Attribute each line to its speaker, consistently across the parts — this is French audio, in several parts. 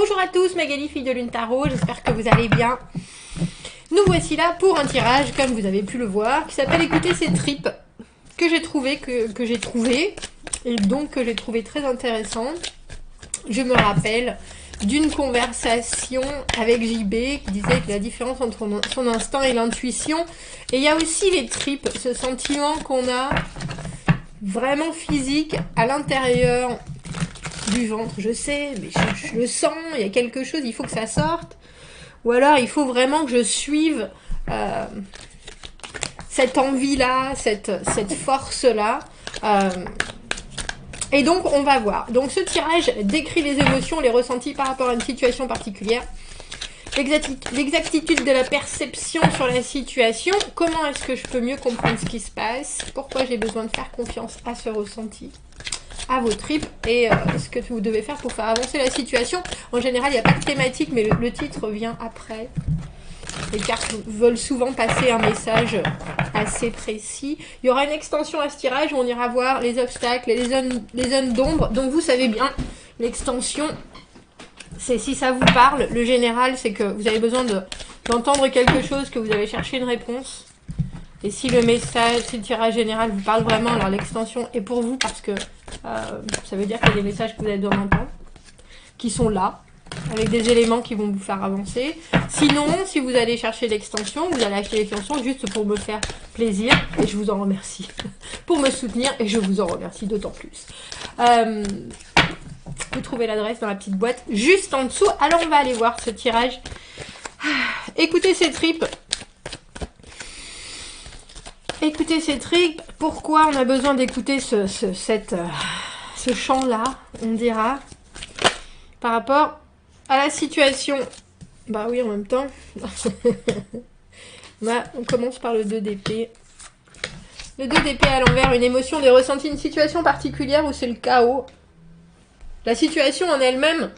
Speaker 1: Bonjour à tous, Magali, fille de Lune Tarot, j'espère que vous allez bien. Nous voici là pour un tirage, comme vous avez pu le voir, qui s'appelle Écouter ses tripes, que j'ai trouvé, et donc que j'ai trouvé très intéressante. Je me rappelle d'une conversation avec JB qui disait que la différence entre son instinct et l'intuition. Et il y a aussi les tripes, ce sentiment qu'on a vraiment physique à l'intérieur du ventre. Je sais, mais je le sens, il y a quelque chose, il faut que ça sorte. Ou alors il faut vraiment que je suive cette envie-là, cette force-là. Et donc on va voir. Donc ce tirage décrit les émotions, les ressentis par rapport à une situation particulière. L'exactitude de la perception sur la situation. Comment est-ce que je peux mieux comprendre ce qui se passe? Pourquoi j'ai besoin de faire confiance à ce ressenti, à vos tripes, et ce que vous devez faire pour faire avancer la situation. En général, il n'y a pas de thématique, mais le titre vient après. Les cartes veulent souvent passer un message assez précis. Il y aura une extension à ce tirage où on ira voir les obstacles et les zones d'ombre. Donc vous savez bien, l'extension, c'est si ça vous parle. Le général, c'est que vous avez besoin d'entendre quelque chose, que vous allez chercher une réponse. Et si le message, si le tirage général vous parle vraiment, alors l'extension est pour vous, parce que ça veut dire qu'il y a des messages que vous avez besoin d'entendre, qui sont là, avec des éléments qui vont vous faire avancer. Sinon, si vous allez chercher l'extension, vous allez acheter l'extension juste pour me faire plaisir, et je vous en remercie, pour me soutenir, et je vous en remercie d'autant plus. Vous trouvez l'adresse dans la petite boîte juste en dessous. Alors on va aller voir ce tirage. Écoutez ces tripes. Écoutez ces tripes. Pourquoi on a besoin d'écouter ce chant-là, on dira, par rapport à la situation. Bah oui, en même temps. On commence par le 2 d'épée. Le 2 d'épée à l'envers, une émotion, des ressentis, une situation particulière où c'est le chaos. La situation en elle-même,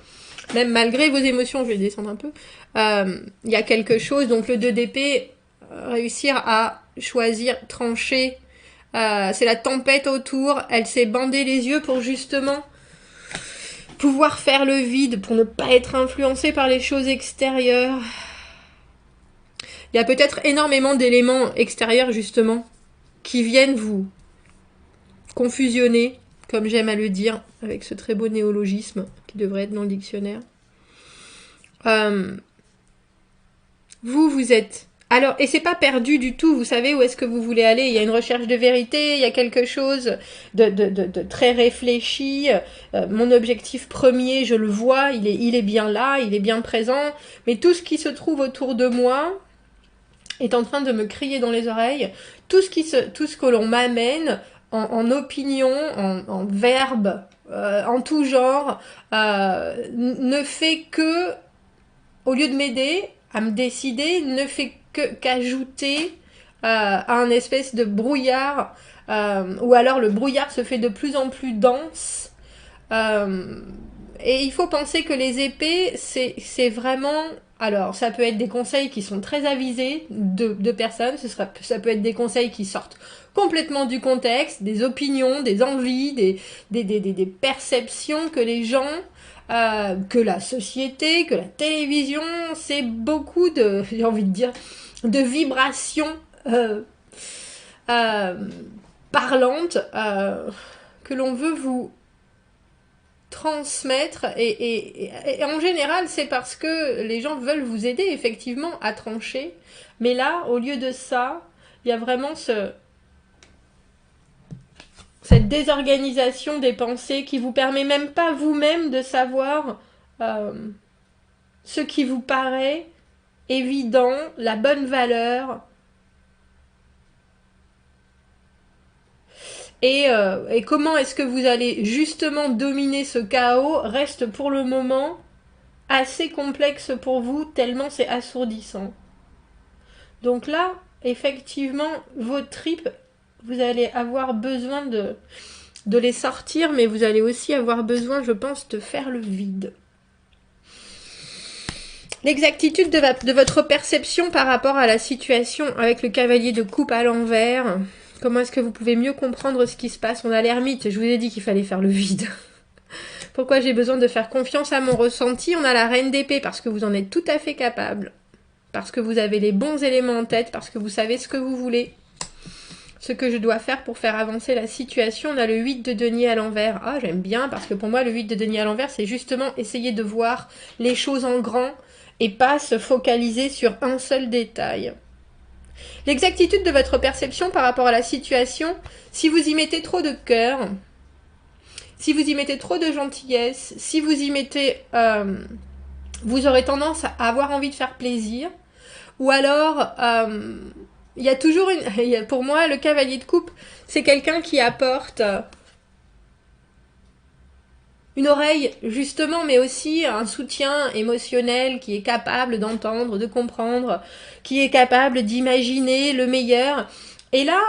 Speaker 1: même malgré vos émotions, je vais descendre un peu, il y a quelque chose. Donc le 2 d'épée, réussir à choisir, trancher, c'est la tempête autour. Elle s'est bandée les yeux pour justement pouvoir faire le vide, pour ne pas être influencée par les choses extérieures. Il y a peut-être énormément d'éléments extérieurs justement qui viennent vous confusionner, comme j'aime à le dire, avec ce très beau néologisme qui devrait être dans le dictionnaire. Vous êtes... Alors, et c'est pas perdu du tout, vous savez où est-ce que vous voulez aller. Il y a une recherche de vérité, il y a quelque chose de très réfléchi. Mon objectif premier, je le vois, il est bien là, il est bien présent. Mais tout ce qui se trouve autour de moi est en train de me crier dans les oreilles. Tout ce que l'on m'amène en opinion, en verbe, en tout genre, ne fait que, au lieu de m'aider à me décider, ne fait qu'ajouter à un espèce de brouillard, ou alors le brouillard se fait de plus en plus dense. Et il faut penser que les épées, c'est vraiment... Alors, ça peut être des conseils qui sont très avisés de personnes, ça peut être des conseils qui sortent complètement du contexte, des opinions, des envies, des perceptions que les gens, que la société, que la télévision, c'est beaucoup de, j'ai envie de dire, de vibrations parlantes que l'on veut vous transmettre, et en général c'est parce que les gens veulent vous aider effectivement à trancher, mais là au lieu de ça il y a vraiment cette désorganisation des pensées qui vous permet même pas vous-même de savoir ce qui vous paraît évident, la bonne valeur. Et comment est-ce que vous allez justement dominer ce chaos reste pour le moment assez complexe pour vous, tellement c'est assourdissant. Donc là, effectivement, vos tripes, vous allez avoir besoin de les sortir, mais vous allez aussi avoir besoin, je pense, de faire le vide. L'exactitude de votre perception par rapport à la situation avec le cavalier de coupe à l'envers. Comment est-ce que vous pouvez mieux comprendre ce qui se passe? On a l'ermite, je vous ai dit qu'il fallait faire le vide. Pourquoi j'ai besoin de faire confiance à mon ressenti? On a la reine d'épée, parce que vous en êtes tout à fait capable. Parce que vous avez les bons éléments en tête, parce que vous savez ce que vous voulez. Ce que je dois faire pour faire avancer la situation. On a le 8 de denier à l'envers. Ah, j'aime bien, parce que pour moi, le 8 de denier à l'envers, c'est justement essayer de voir les choses en grand et pas se focaliser sur un seul détail. L'exactitude de votre perception par rapport à la situation, si vous y mettez trop de cœur, si vous y mettez trop de gentillesse, si vous y mettez... vous aurez tendance à avoir envie de faire plaisir, ou alors... il y a toujours une... Pour moi, le cavalier de coupe, c'est quelqu'un qui apporte une oreille, justement, mais aussi un soutien émotionnel, qui est capable d'entendre, de comprendre, qui est capable d'imaginer le meilleur. Et là,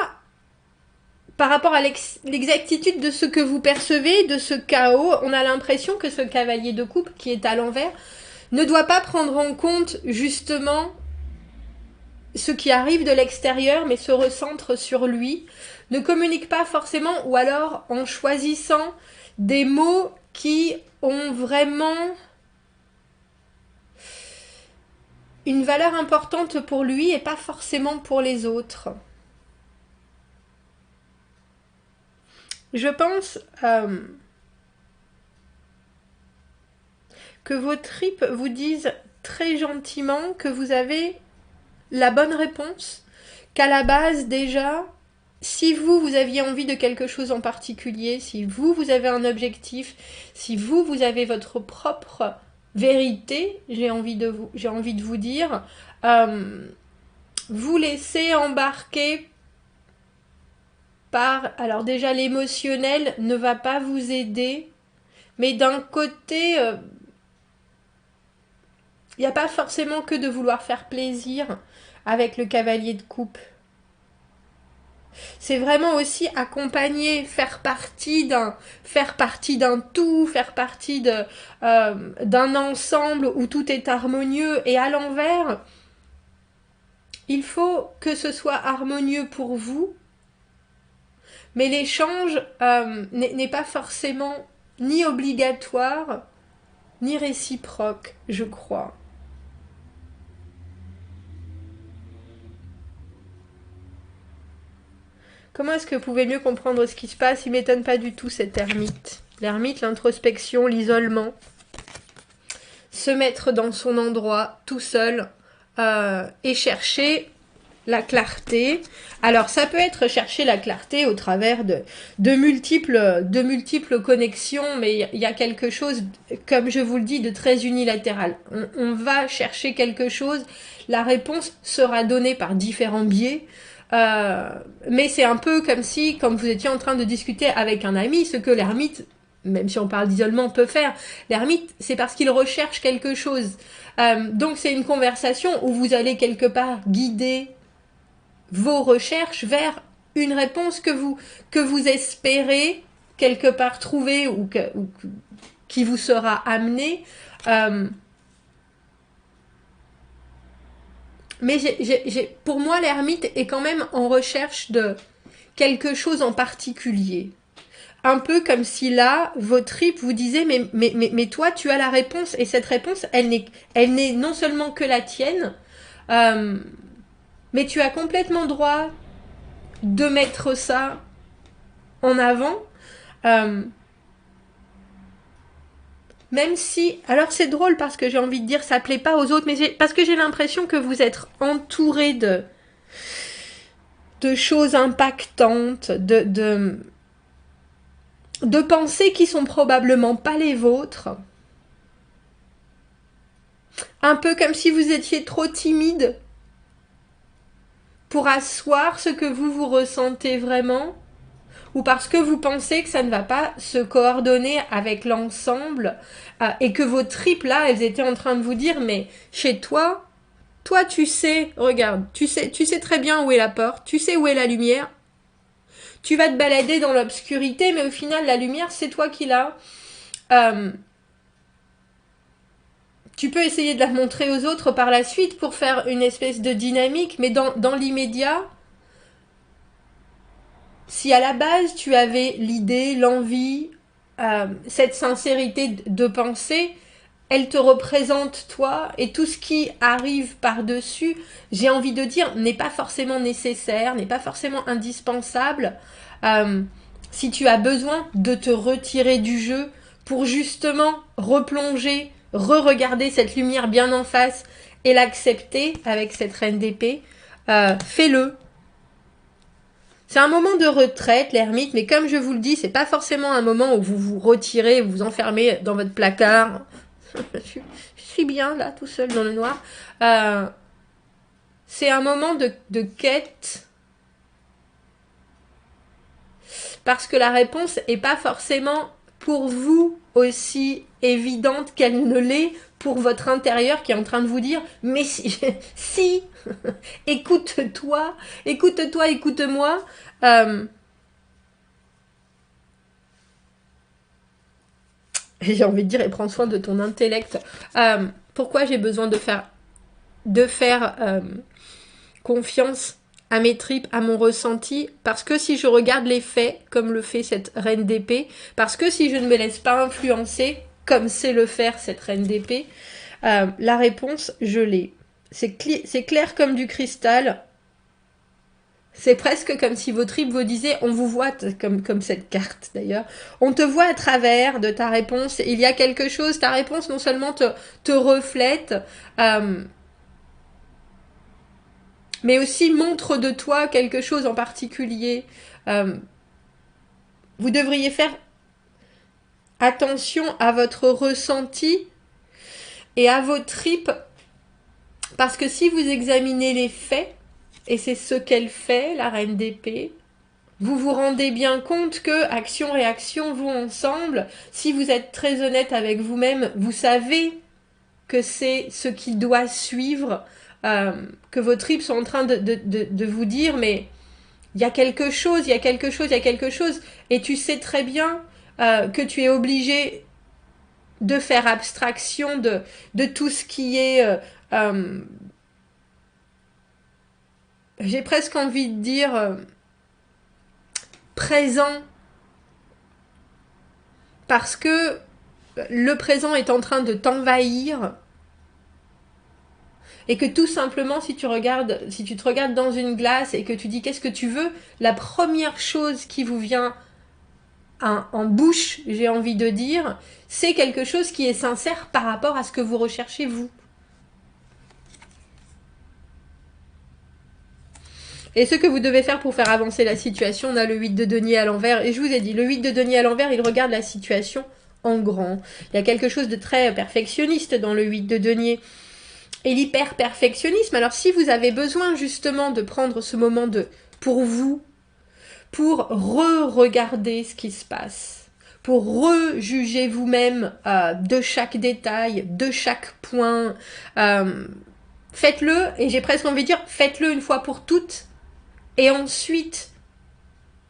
Speaker 1: par rapport à l'exactitude de ce que vous percevez, de ce chaos, on a l'impression que ce cavalier de coupe, qui est à l'envers, ne doit pas prendre en compte, justement, ce qui arrive de l'extérieur, mais se recentre sur lui, ne communique pas forcément, ou alors en choisissant des mots qui ont vraiment une valeur importante pour lui et pas forcément pour les autres. Je pense que vos tripes vous disent très gentiment que vous avez la bonne réponse, qu'à la base déjà, si vous aviez envie de quelque chose en particulier, si vous avez un objectif, si vous avez votre propre vérité, j'ai envie de vous dire, vous laissez embarquer par... Alors déjà, l'émotionnel ne va pas vous aider, mais d'un côté... il n'y a pas forcément que de vouloir faire plaisir avec le cavalier de coupe. C'est vraiment aussi accompagner, faire partie d'un tout, faire partie d'un ensemble où tout est harmonieux. Et à l'envers, il faut que ce soit harmonieux pour vous, mais l'échange n'est pas forcément ni obligatoire, ni réciproque, je crois. Comment est-ce que vous pouvez mieux comprendre ce qui se passe? Il m'étonne pas du tout cet ermite. L'ermite, l'introspection, l'isolement. Se mettre dans son endroit tout seul et chercher la clarté. Alors ça peut être chercher la clarté au travers de multiples connexions, mais il y a quelque chose, comme je vous le dis, de très unilatéral. On va chercher quelque chose, la réponse sera donnée par différents biais. Mais c'est un peu comme si, comme vous étiez en train de discuter avec un ami, ce que l'ermite, même si on parle d'isolement, peut faire. L'ermite, c'est parce qu'il recherche quelque chose. Donc c'est une conversation où vous allez quelque part guider vos recherches vers une réponse que vous espérez quelque part trouver ou qui vous sera amenée. Mais pour moi, l'ermite est quand même en recherche de quelque chose en particulier. Un peu comme si là, vos tripes vous disaient mais toi, tu as la réponse. Et cette réponse, elle n'est non seulement que la tienne, mais tu as complètement droit de mettre ça en avant. Même si... Alors c'est drôle parce que j'ai envie de dire ça plaît pas aux autres, mais parce que j'ai l'impression que vous êtes entouré de choses impactantes, de pensées qui sont probablement pas les vôtres. Un peu comme si vous étiez trop timide pour asseoir ce que vous ressentez vraiment, ou parce que vous pensez que ça ne va pas se coordonner avec l'ensemble, et que vos tripes là, elles étaient en train de vous dire, mais chez toi tu sais, regarde, tu sais très bien où est la porte, tu sais où est la lumière, tu vas te balader dans l'obscurité, mais au final la lumière c'est toi qui l'as. Tu peux essayer de la montrer aux autres par la suite pour faire une espèce de dynamique, mais dans l'immédiat, si à la base tu avais l'idée, l'envie cette sincérité de pensée, elle te représente toi, et tout ce qui arrive par-dessus, j'ai envie de dire, n'est pas forcément nécessaire, n'est pas forcément indispensable. Euh, si tu as besoin de te retirer du jeu pour justement replonger, re-regarder cette lumière bien en face et l'accepter avec cette reine d'épée, fais-le. C'est un moment de retraite, l'ermite, mais comme je vous le dis, c'est pas forcément un moment où vous vous retirez, vous vous enfermez dans votre placard. je suis bien là, tout seul dans le noir. C'est un moment de quête, parce que la réponse est pas forcément pour vous aussi évidente qu'elle ne l'est pour votre intérieur qui est en train de vous dire mais si, si écoute-toi, écoute-toi, écoute-moi. J'ai envie de dire, et prends soin de ton intellect. Pourquoi j'ai besoin de faire confiance à mes tripes, à mon ressenti? Parce que si je regarde les faits, comme le fait cette reine d'épée, parce que si je ne me laisse pas influencer, comme sait le faire cette reine d'épée, la réponse, je l'ai. C'est clair comme du cristal. C'est presque comme si vos tripes vous disaient, on vous voit, comme cette carte d'ailleurs, on te voit à travers de ta réponse, il y a quelque chose, ta réponse non seulement te reflète, mais aussi montre de toi quelque chose en particulier. Vous devriez faire attention à votre ressenti et à vos tripes, parce que si vous examinez les faits, et c'est ce qu'elle fait, la reine d'épée, vous vous rendez bien compte que action-réaction vont ensemble. Si vous êtes très honnête avec vous-même, vous savez que c'est ce qui doit suivre, que vos tripes sont en train de vous dire, mais il y a quelque chose, il y a quelque chose, il y a quelque chose. Et tu sais très bien que tu es obligé de faire abstraction de tout ce qui est... j'ai presque envie de dire... présent, parce que le présent est en train de t'envahir, et que tout simplement si tu te regardes dans une glace et que tu dis qu'est-ce que tu veux, la première chose qui vous vient en bouche, j'ai envie de dire, c'est quelque chose qui est sincère par rapport à ce que vous recherchez vous. Et ce que vous devez faire pour faire avancer la situation, on a le 8 de denier à l'envers. Et je vous ai dit, le 8 de denier à l'envers, il regarde la situation en grand. Il y a quelque chose de très perfectionniste dans le 8 de denier. Et l'hyper-perfectionnisme, alors si vous avez besoin justement de prendre ce moment pour vous, pour re-regarder ce qui se passe, pour rejuger vous-même de chaque détail, de chaque point, faites-le, et j'ai presque envie de dire, faites-le une fois pour toutes, et ensuite,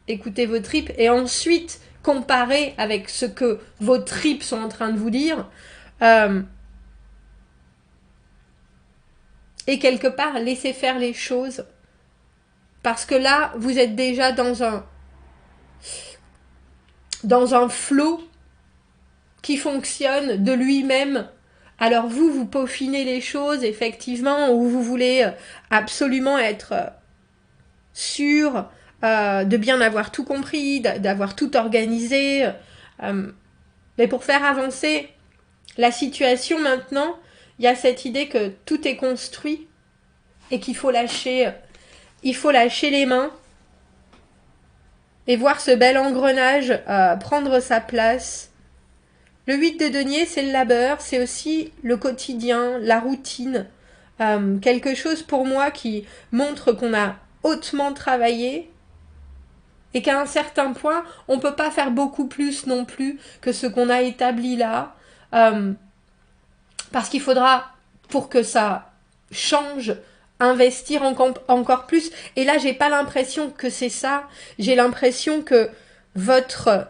Speaker 1: écoutez vos tripes, et ensuite, comparez avec ce que vos tripes sont en train de vous dire, et quelque part, laissez faire les choses, parce que là, vous êtes déjà dans un flot qui fonctionne de lui-même. Alors vous peaufinez les choses, effectivement, où vous voulez absolument être sûr de bien avoir tout compris, d'avoir tout organisé. Mais pour faire avancer la situation maintenant, il y a cette idée que tout est construit et qu'il faut lâcher les mains et voir ce bel engrenage prendre sa place. Le 8 de denier, c'est le labeur, c'est aussi le quotidien, la routine. Quelque chose pour moi qui montre qu'on a hautement travaillé et qu'à un certain point, on ne peut pas faire beaucoup plus non plus que ce qu'on a établi là. Parce qu'il faudra, pour que ça change, investir encore plus. Et là, j'ai pas l'impression que c'est ça. J'ai l'impression que votre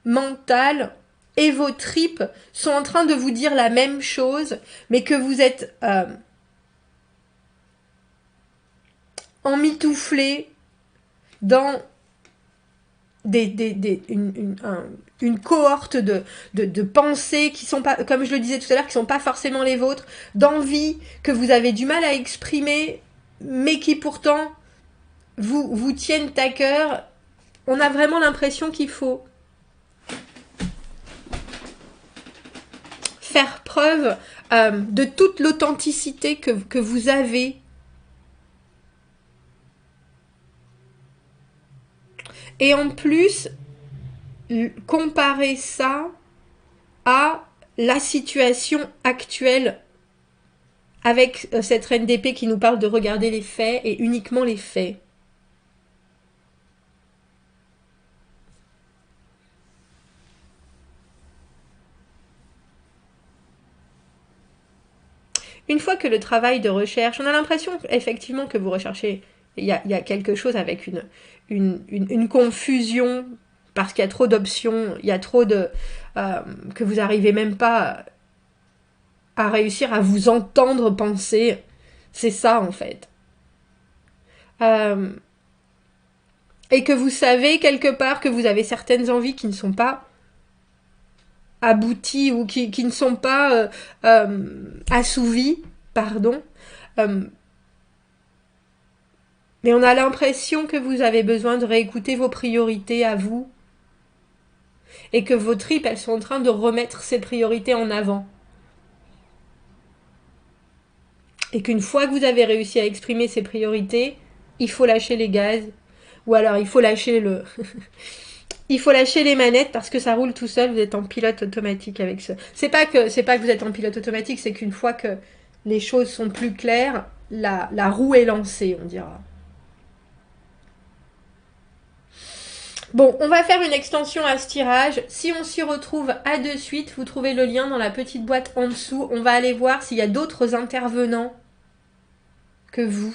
Speaker 1: mental et vos tripes sont en train de vous dire la même chose, mais que vous êtes emmitouflé dans une cohorte de pensées qui sont pas, comme je le disais tout à l'heure, qui sont pas forcément les vôtres, d'envies que vous avez du mal à exprimer, mais qui pourtant vous tiennent à cœur. On a vraiment l'impression qu'il faut faire preuve de toute l'authenticité que vous avez. Et en plus, comparer ça à la situation actuelle avec cette reine d'épée qui nous parle de regarder les faits et uniquement les faits. Une fois que le travail de recherche, on a l'impression effectivement que vous recherchez, il y a quelque chose avec une confusion, parce qu'il y a trop d'options, il y a trop de... que vous n'arrivez même pas à réussir à vous entendre penser. C'est ça en fait. Et que vous savez quelque part que vous avez certaines envies qui ne sont pas abouties ou qui ne sont pas assouvies, pardon. Mais on a l'impression que vous avez besoin de réécouter vos priorités à vous et que vos tripes, elles sont en train de remettre ces priorités en avant. Et qu'une fois que vous avez réussi à exprimer ces priorités, il faut lâcher les gaz. Ou alors il faut lâcher il faut lâcher les manettes parce que ça roule tout seul, vous êtes en pilote automatique avec ça. C'est pas que vous êtes en pilote automatique, c'est qu'une fois que les choses sont plus claires, la roue est lancée, on dira. Bon, on va faire une extension à ce tirage. Si on s'y retrouve à de suite, vous trouvez le lien dans la petite boîte en dessous. On va aller voir s'il y a d'autres intervenants que vous.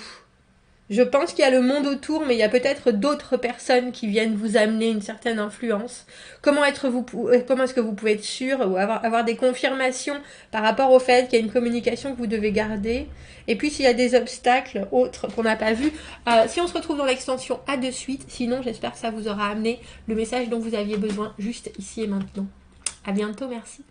Speaker 1: Je pense qu'il y a le monde autour, mais il y a peut-être d'autres personnes qui viennent vous amener une certaine influence. Comment est-ce que vous pouvez être sûr ou avoir des confirmations par rapport au fait qu'il y a une communication que vous devez garder. Et puis s'il y a des obstacles autres qu'on n'a pas vus. Si on se retrouve dans l'extension à de suite, sinon j'espère que ça vous aura amené le message dont vous aviez besoin juste ici et maintenant. À bientôt, merci.